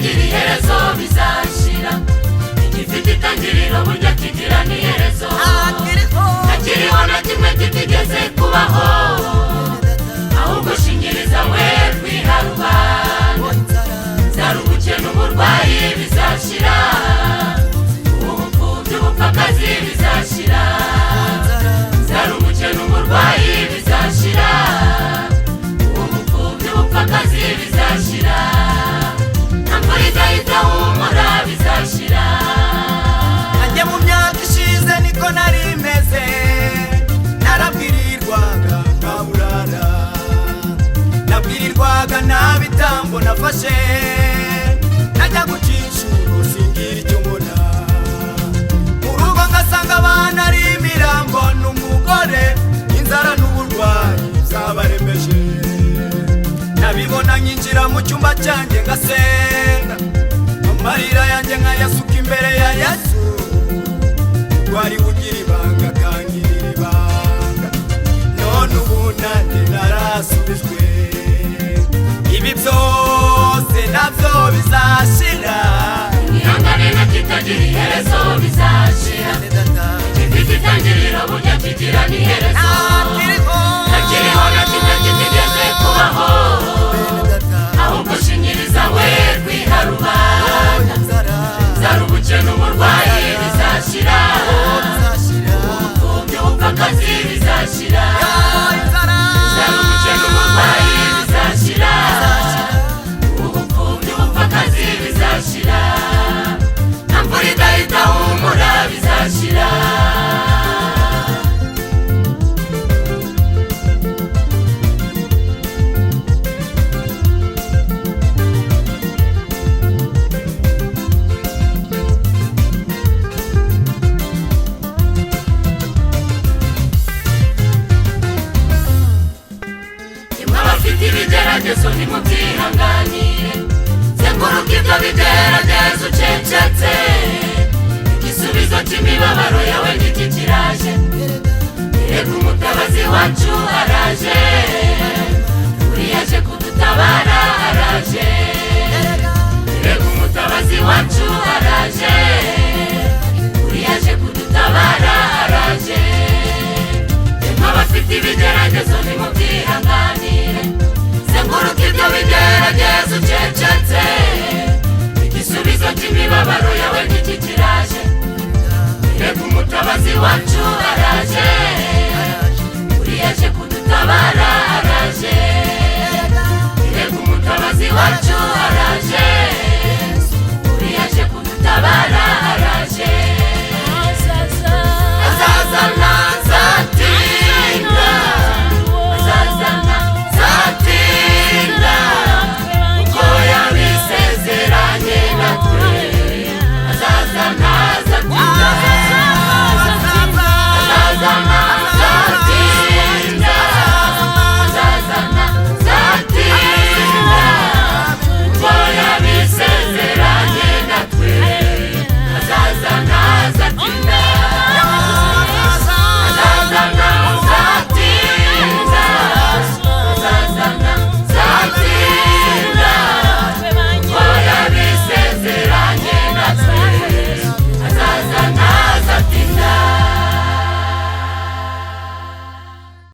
kitagira iherezo bizashira, igifite itangiriro burya kigira n'iherezo. Ntakiriho na kimwe kitigeze kubaho, ahubwo shingiriza we rwiha rubanda. Nzara ubukene uburwayi bizashira, ubupfubyi ubupfakazi bizashira. Nzara ubukene uburwayi bizashira, ubupfubyi ubupfakazi bizashira. Nta mvura idahita humura bizashira. Nanjye mu myaka ishize niko nari meze, narabwirirwaga nkaburara, nabwirirwaga nta bitambo nafashe, najya gucisha singira icyo mbona. Mu rugo ngasanga abana ari imirambo n'umugore, inzara n'uburwayi byabarembeje. Nabibona nyinjira mu cyumba cyanjye ngasenga, amarira yanjye nkayasuka imbere ya Yesu. Wari ugira ibanga kangirira ibanga, none ubu nanjye narasubijwe. Ibi byose nabyo bizashira, ihangane na kitagira iherezo bizashira, igifite itangiriro burya kigira n'iherezo. Ntakiriho na kimwe kitigeze kubaho, ahubwo shingiriza we rwiha rubanda. Nzara ubukene uburwayi bizashira, ubupfubyi ubupfakazi bizashira. Nzara ubukene uburwayi bizashira, ubupfubyi ubupfakazi bizashira. Nta mvura idahita humura bizashira. Abafite ibigeragezo nimubyihanganire, zenguruka ibyo bigeragezo ucecetse. Igisubizo cy'imibabaro yawe ngiki kiraje, erega umutabazi wacu araje. Uri yaje kudutabara araje, erega umutabazi wacu araje. Uri yaje kudutabara araje. Abafite ibigeragezo nimubyihanganire, zenguruka ibyo bigeragezo ucecetse. Igisubizo cy'imibabaro yawe ngiki kiraje, erega umutabazi wacu araje. Uri yaje kudutabara araje.